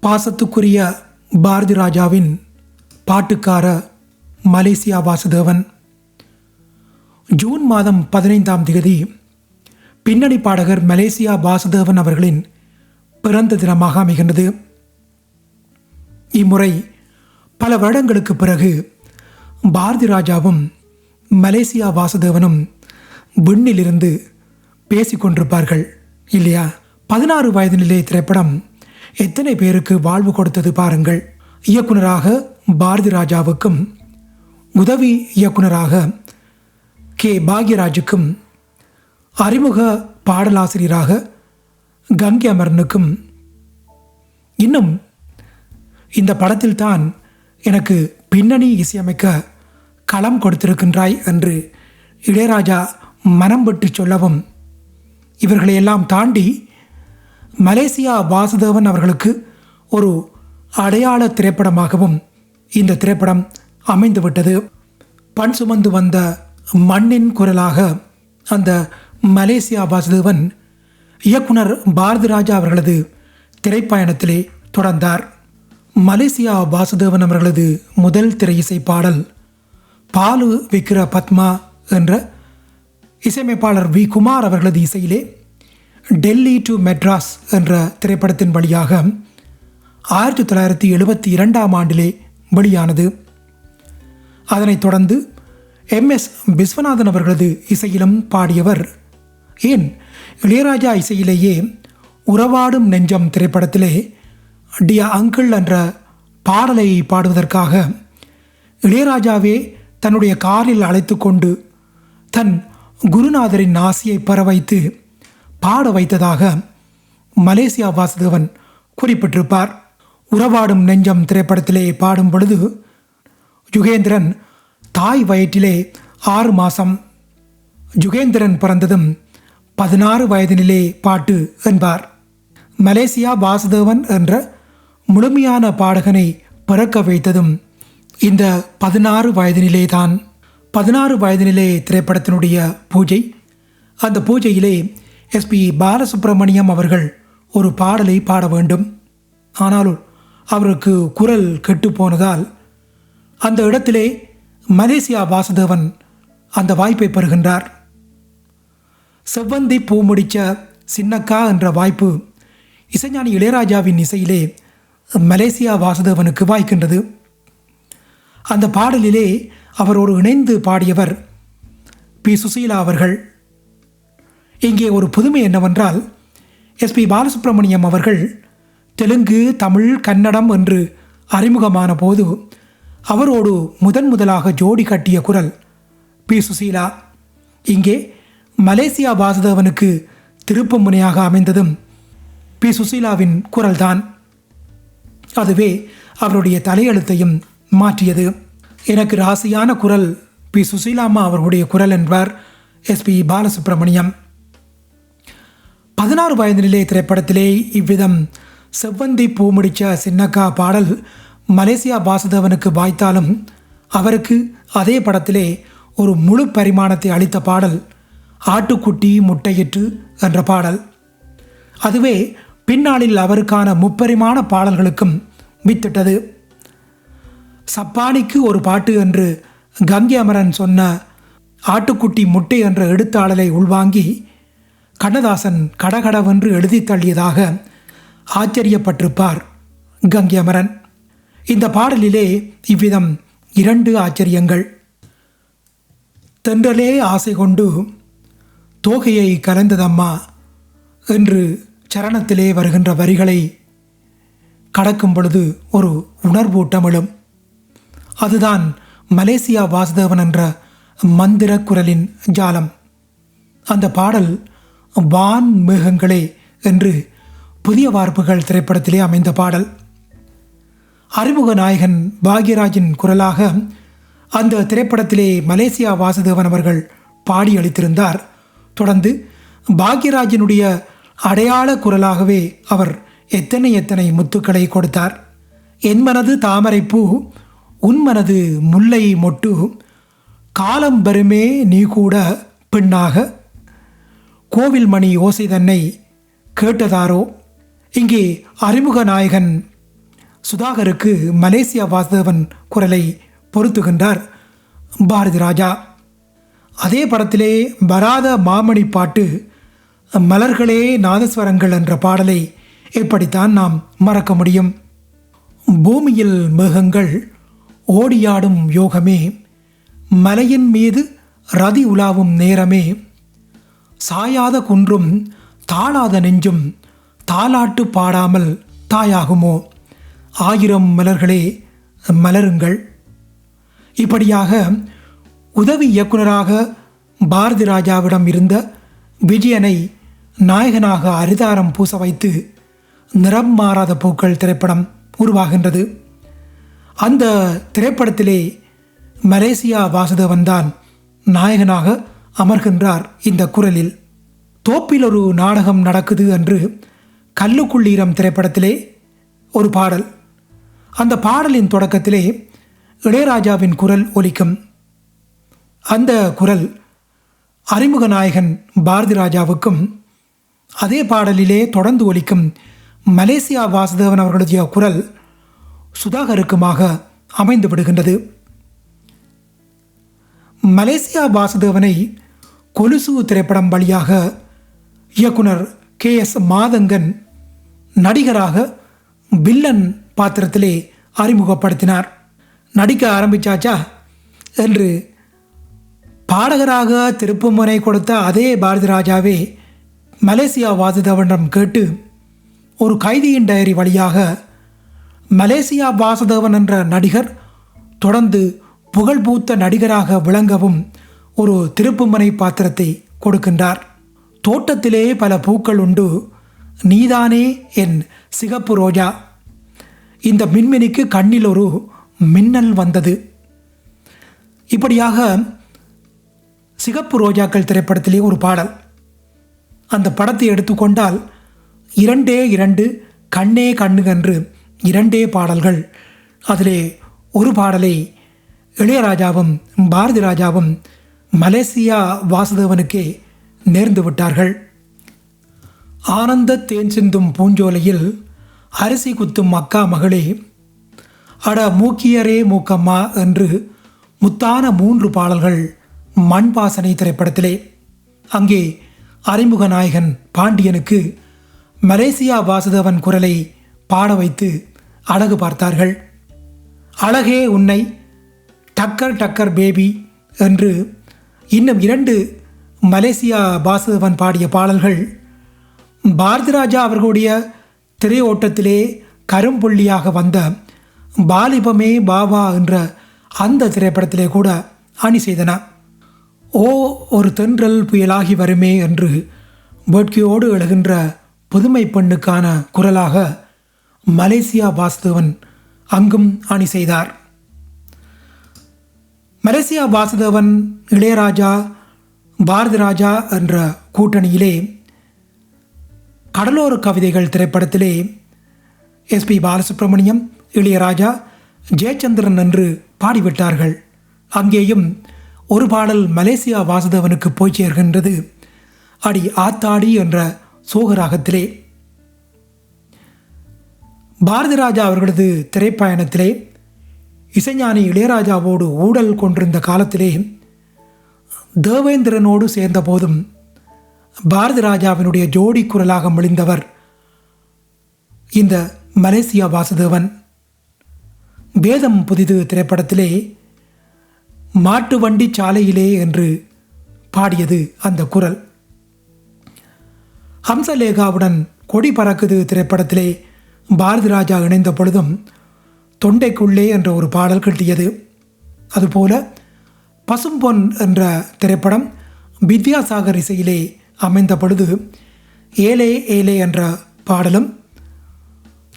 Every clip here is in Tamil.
பாசத்துக்குரிய பாரதி ராஜாவின் பாட்டுக்கார மலேசியா வாசுதேவன் ஜூன் மாதம் 15ஆம் தேதி பின்னணி பாடகர் மலேசியா வாசுதேவன் அவர்களின் பிறந்த தினமாக அமைகின்றது. இம்முறை பல வருடங்களுக்கு பிறகு பாரதி ராஜாவும் மலேசியா வாசுதேவனும் விண்ணிலிருந்து பேசிக்கொண்டிருப்பார்கள் இல்லையா? 16 வயதினிலே திரைப்படம் எத்தனை பேருக்கு வாழ்வு கொடுத்தது பாருங்கள். இயக்குனராக பாரதி ராஜாவுக்கும் உதவி இயக்குனராக கே பாக்யராஜுக்கும் அறிமுக பாடலாசிரியராக கங்கை அமரனுக்கும் இன்னும் இந்த படத்தில்தான் எனக்கு பின்னணி இசையமைக்க களம் கொடுத்திருக்கின்றாய் என்று இளையராஜா மனம் விட்டு சொல்லவும் இவர்களையெல்லாம் தாண்டி மலேசியா வாசுதேவன் அவர்களுக்கு ஒரு அடையாள திரைப்படமாகவும் இந்த திரைப்படம் அமைந்துவிட்டது. பண் சுமந்து வந்த மண்ணின் குரலாக அந்த மலேசியா வாசுதேவன் இயக்குனர் பாரதி ராஜா அவர்களது திரைப்பயணத்திலே தொடர்ந்தார். மலேசியா வாசுதேவன் அவர்களது முதல் திரையிசை பாடல் பாலு விக்கிர பத்மா என்ற இசையமைப்பாளர் வி குமார் அவர்களது இசையிலே டெல்லி டு மெட்ராஸ் என்ற திரைப்படத்தின் வழியாக 1972ஆம் ஆண்டிலே வெளியானது. அதனைத் தொடர்ந்து MS விஸ்வநாதன் அவர்களது இசையிலும் பாடியவர். ஏன் இளையராஜா இசையிலேயே உறவாடும் நெஞ்சம் திரைப்படத்திலே டியர் அங்கிள் என்ற பாடலை பாடுவதற்காக இளையராஜாவே தன்னுடைய காரில் அழைத்து கொண்டு தன் குருநாதரின் ஆசையை பெற வைத்து பாட வைத்ததாக மலேசியா வாசுதேவன் குறிப்பிட்டிருப்பார். உறவாடும் நெஞ்சம் திரைப்படத்திலே பாடும் பொழுது யுகேந்திரன் தாய் வயிற்றிலே 6 மாதம், யுகேந்திரன் பிறந்ததும் 16 வயதினிலே பாட்டு என்பார். மலேசியா வாசுதேவன் என்ற முழுமையான பாடகனை பிறக்க வைத்ததும் இந்த 16 வயதினிலே தான். 16 வயதினிலே திரைப்படத்தினுடைய பூஜை. அந்த பூஜையிலே SP பாலசுப்ரமணியம் அவர்கள் ஒரு பாடலை பாட வேண்டும். ஆனாலும் அவருக்கு குரல் கெட்டு போனதால் அந்த இடத்திலே மலேசியா வாசுதேவன் அந்த வாய்ப்பை பெறுகின்றார். செவ்வந்தி பூ முடிச்ச சின்னக்கா என்ற வாய்ப்பு இசைஞானி இளையராஜாவின் இசையிலே மலேசியா வாசுதேவனுக்கு வாய்க்கின்றது. அந்த பாடலிலே அவரோடு இணைந்து பாடியவர் பி சுசீலா அவர்கள். இங்கே ஒரு புதுமை என்னவென்றால் SP பாலசுப்ரமணியம் அவர்கள் தெலுங்கு, தமிழ், கன்னடம் என்று அறிமுகமான போது அவரோடு முதலாக ஜோடி கட்டிய குரல் பி சுசீலா. இங்கே மலேசியா வாசுதேவனுக்கு திருப்பு முனையாக அமைந்ததும் பி சுசீலாவின் குரல்தான். அதுவே அவருடைய தலையெழுத்தையும் மாற்றியது. எனக்கு ராசியான குரல் பி சுசீலாம்மா அவர்களுடைய குரல் என்பார் SP பாலசுப்ரமணியம். 16 வயதினிலே திரைப்படத்திலே இவ்விதம் செவ்வந்தி பூ முடிச்ச சின்னக்கா பாடல் மலேசியா வாசுதேவனுக்கு வாய்த்தாலும் அவருக்கு அதே படத்திலே ஒரு முழு பரிமாணத்தை அளித்த பாடல் ஆட்டுக்குட்டி முட்டையிற்று என்ற பாடல். அதுவே பின்னாளில் அவருக்கான முப்பரிமாண பாடல்களுக்கும் வித்திட்டது. சப்பானிக்கு ஒரு பாட்டு என்று கங்கை அமரன் சொன்ன ஆட்டுக்குட்டி முட்டை என்ற எழுத்தாளரை உள்வாங்கி கண்ணதாசன் கடகடவென்று எழுதி தள்ளியதாக ஆச்சரியப்பட்டிருப்பார் கங்கை அமரன். இந்த பாடலிலே இவ்விதம் 2 ஆச்சரியங்கள். தென்றலே ஆசை கொண்டு தோகையை கலந்ததம்மா என்று சரணத்திலே வருகின்ற வரிகளை கடக்கும் பொழுது ஒரு உணர்வூட்டம் எழும். அதுதான் மலேசியா வாசுதேவன் என்ற மந்திர குரலின் ஜாலம். அந்த பாடல் வான் மேகங்களே என்று புதிய வார்ப்புகள் திரைப்படத்திலே அமைந்த பாடல். அறிமுக நாயகன் பாக்யராஜின் குரலாக அந்த திரைப்படத்திலே மலேசியா வாசுதேவன் அவர்கள் பாடி அளித்திருந்தார். தொடர்ந்து பாக்யராஜினுடைய அடையாள குரலாகவே அவர் எத்தனை முத்துக்களை கொடுத்தார். என் மனது தாமரைப்பூ, உன் மனது முல்லை மொட்டு, காலம் வருமே நீ கூட பெண்ணாக, கோவில் மணி ஓசை தன்னை கேட்டதாரோ. இங்கே அறிமுக நாயகன் சுதாகருக்கு மலேசியா வாசுதேவன் குரலை பொருத்துகின்றார் பாரதி ராஜா. அதே படத்திலே வராத மாமணி பாட்டு மலர்களே நாதஸ்வரங்கள் என்ற பாடலை எப்படித்தான் நாம் மறக்க முடியும்? பூமியில் மேகங்கள் ஓடியாடும் யோகமே, மலையின் மீது ரதி உலாவும் நேரமே, சாயாத குன்றும் தாழாத நெஞ்சும் தாலாட்டு பாடாமல் தாயாகுமோ, ஆயிரம் மலர்களே மலருங்கள். இப்படியாக உதவி இயக்குனராக பாரதி ராஜாவிடம் இருந்த விஜயனை நாயகனாக அரிதாரம் பூச வைத்து நிறம் மாறாத பூக்கள் திரைப்படம் உருவாகின்றது. அந்த திரைப்படத்திலே மலேசியா வாசுதேவன் தான் நாயகனாக அமர்கின்றார். இந்த குரலில் தோப்பில் ஒரு நாடகம் நடக்குது என்று கல்லுக்குள்ளீரம் திரைப்படத்திலே ஒரு பாடல். அந்த பாடலின் தொடக்கத்திலே இளையராஜாவின் குரல் ஒலிக்கும். அந்த குரல் அறிமுக நாயகன் பாரதி ராஜாவுக்கும் அதே பாடலிலே தொடர்ந்து ஒலிக்கும் மலேசியா வாசுதேவன் அவர்களுடைய குரல் சுதாகருக்குமாக அமைந்து விடுகின்றது. மலேசியா வாசுதேவனை கொலுசு திரைப்படம் வழியாக இயக்குனர் KS மாதங்கன் நடிகராக வில்லன் பாத்திரத்திலே அறிமுகப்படுத்தினார். நடிக்க ஆரம்பிச்சாச்சா என்று பாடகராக திருப்புமுனை கொடுத்த அதே பாரதி ராஜாவே மலேசியா வாசுதேவனிடம் கேட்டு ஒரு கைதியின் டைரி வழியாக மலேசியா வாசுதேவன் என்ற நடிகர் தொடர்ந்து புகழ்பூத்த நடிகராக விளங்கவும் ஒரு திருப்புமுனை பாத்திரத்தை கொடுக்கின்றார். தோட்டத்திலே பல பூக்கள் உண்டு, நீதானே என் சிகப்பு ரோஜா. இந்த மின்மினிக்கு கண்ணில் ஒரு மின்னல் வந்தது. இப்படியாக சிகப்பு ரோஜாக்கள் திரைப்படத்திலே ஒரு பாடல். அந்த படத்தை எடுத்துக்கொண்டால் 2 கண்ணே கண்ணு என்று 2 பாடல்கள். அதிலே ஒரு பாடலை இளையராஜாவும் பாரதி ராஜாவும் மலேசியா வாசுதேவனுக்கே நேர்ந்து விட்டார்கள். ஆனந்த தேன் சிந்தும் பூஞ்சோலையில் அரிசி குத்தும் அக்கா மகளே, அட மூக்கியரே மூக்கம்மா என்று முத்தான 3 பாடல்கள் மண் வாசனை திரைப்படத்திலே. அங்கே அறிமுக நாயகன் பாண்டியனுக்கு மலேசியா வாசுதேவன் குரலை பாட வைத்து அழகு பார்த்தார்கள். அழகே உன்னை, டக்கர் டக்கர் பேபி என்று இன்னும் 2 மலேசியா வாசுதேவன் பாடிய பாடல்கள் பாரதி ராஜா அவர்களுடைய திரையோட்டத்திலே கரும்புள்ளியாக வந்த பாலிபமே பாவா என்ற அந்த திரைப்படத்திலே கூட அணி செய்தன. ஓ ஒரு தென்றல் புயலாகி வருமே என்று வேட்கையோடு எழுகின்ற புதுமை பெண்ணுக்கான குரலாக மலேசியா வாசுதேவன் அங்கும் அணி செய்தார். மலேசியா வாசுதேவன், இளையராஜா, பாரதி ராஜா என்ற கூட்டணியிலே கடலோர கவிதைகள் திரைப்படத்திலே SP பாலசுப்ரமணியம், இளையராஜா, ஜெயச்சந்திரன் என்று பாடிவிட்டார்கள். அங்கேயும் ஒரு பாடல் மலேசியா வாசுதேவனுக்கு போய் சேர்கின்றது. அடி ஆத்தாடி என்ற சோகராகத்திலே. பாரதி ராஜா அவர்களது திரைப்பயணத்திலே இசைஞானி இளையராஜாவோடு ஊடல் கொண்டிருந்த காலத்திலே தேவேந்திரனோடு சேர்ந்த போதும் பாரதி ராஜாவினுடைய ஜோடி குரலாக மொழிந்தவர் இந்த மலேசியா வாசுதேவன். வேதம் புதிது திரைப்படத்திலே மாட்டு வண்டி சாலையிலே என்று பாடியது அந்த குரல். ஹம்சலேகாவுடன் கொடி பறக்குது திரைப்படத்திலே பாரதி ராஜா இணைந்த பொழுதும் தொண்டைக்குள்ளே என்ற ஒரு பாடல் கிட்டியது. அதுபோல பசும்பொன் என்ற திரைப்படம் வித்யாசாகர் இசையிலே அமைந்த பொழுது ஏலே ஏலே என்ற பாடலும்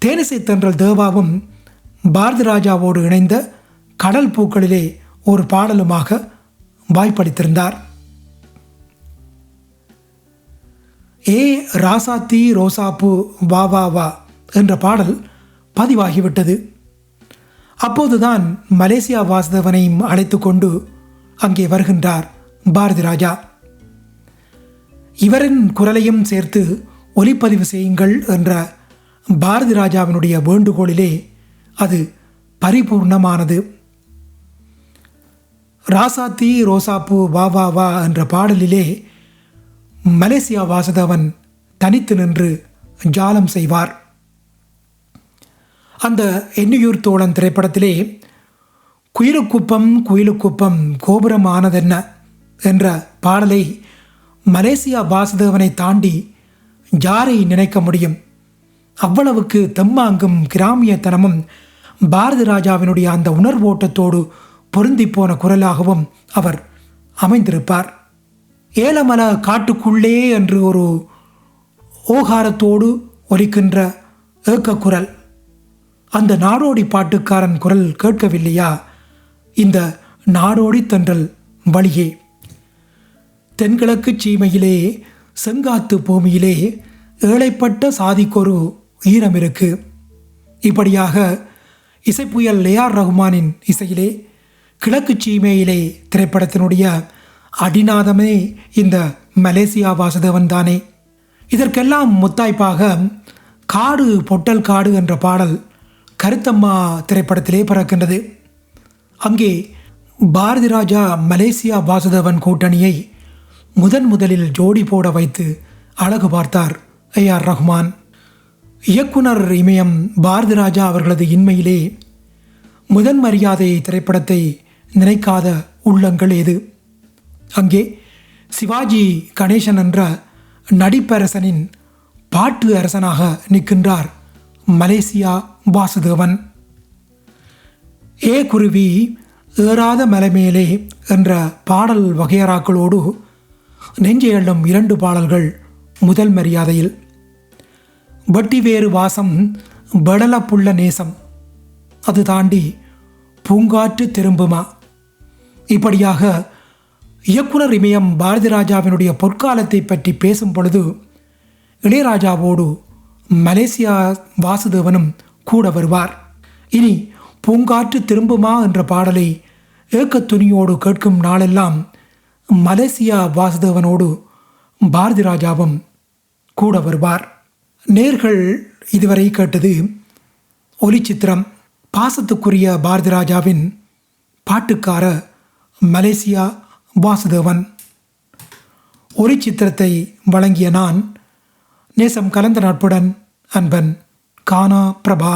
தேனிசை தென்றல் தேவாவும் பாரதி ராஜாவோடு இணைந்த கடல் பூக்களிலே ஒரு பாடலுமாக வாய்ப்பளித்திருந்தார். ஏ ராசாத்தி ரோசாப்பூ வா வா வா என்ற பாடல் பதிவாகிவிட்டது. அப்போதுதான் மலேசியா வாசுதேவனையும் அழைத்து கொண்டு அங்கே வருகின்றார் பாரதி ராஜா. இவரின் குரலையும் சேர்த்து ஒலிப்பதிவு செய்யுங்கள் என்ற பாரதி ராஜாவினுடைய வேண்டுகோளிலே அது பரிபூர்ணமானது. ராசாத்தி ரோசாப்பூ வா வா வா என்ற பாடலிலே மலேசியா வாசுதேவன் தனித்து நின்று ஜாலம் செய்வார். அந்த எண்ணியூர் தோழன் திரைப்படத்திலே குயிலுக்குப்பம் குயிலுக்குப்பம் கோபுரம் ஆனதென்ன என்ற பாடலை மலேசியா வாசுதேவனை தாண்டி யாரை நினைக்க முடியும்? அவ்வளவுக்கு தெம்மாங்கும் கிராமியத்தனமும் பாரதி ராஜாவினுடைய அந்த உணர்வோட்டத்தோடு பொருந்தி போன குரலாகவும் அவர் அமைந்திருப்பார். ஏலமல காட்டுக்குள்ளே என்று ஒரு ஓகாரத்தோடு ஒலிக்கின்ற ஏக்கக்குரல், அந்த நாடோடி பாட்டுக்காரன் குரல் கேட்கவில்லையா? இந்த நாடோடி தென்றல் வழியே தென்கிழக்கு சீமையிலே செங்காத்து பூமியிலே ஏழைப்பட்ட சாதிக்கொரு ஈரம் இருக்கு. இப்படியாக இசைப்புயல் ஏஆர் ரஹ்மானின் இசையிலே கிழக்கு சீமையிலே திரைப்படத்தினுடைய அடிநாதமே இந்த மலேசியா வாசுதேவன் தானே. இதற்கெல்லாம் முத்தாய்ப்பாக காடு பொட்டல் காடு என்ற பாடல் கருத்தம்மா திரைப்படத்திலே பிறக்கின்றது. அங்கே பாரதி ராஜா மலேசியா வாசுதேவன் கூட்டணியை முதலில் ஜோடி போட வைத்து அழகு பார்த்தார் ஏஆர் ரஹ்மான். இயக்குனர் இமயம் பாரதி ராஜா அவர்களது இன்மையிலே முதன் மரியாதை திரைப்படத்தை நினைக்காத உள்ளங்கள் ஏது? அங்கே சிவாஜி கணேசன் என்ற நடிப்பரசனின் பாட்டு அரசனாக நிற்கின்றார் மலேசியா வாசுதேவன். ஏ குருவி ஏறாத மலைமேலே என்ற பாடல் வகையறாக்களோடு நெஞ்செழும் 2 பாடல்கள் முதல் மரியாதையில். வட்டிவேறு வாசம் படல புள்ள நேசம், அது தாண்டி பூங்காற்று திரும்புமா. இப்படியாக இயக்குனர் இமயம் பாரதி ராஜாவினுடைய பொற்காலத்தை பற்றி பேசும் பொழுது இளையராஜாவோடு மலேசியா வாசுதேவனும் கூட வருவார். இனி பூங்காற்று திரும்புமா என்ற பாடலை ஏக்கத்துணியோடு கேட்கும் நாளெல்லாம் மலேசியா வாசுதேவனோடு பாரதி ராஜாவும் கூட வருவார். நேர்கள் இதுவரை கேட்டது ஒலிச்சித்திரம் பாசத்துக்குரிய பாரதி ராஜாவின் பாட்டுக்கார மலேசியா வாசுதேவன். ஒலிச்சித்திரத்தை வழங்கிய நான் நேசம் கலந்த நட்புடன் அன்பன் கானா பிரபா.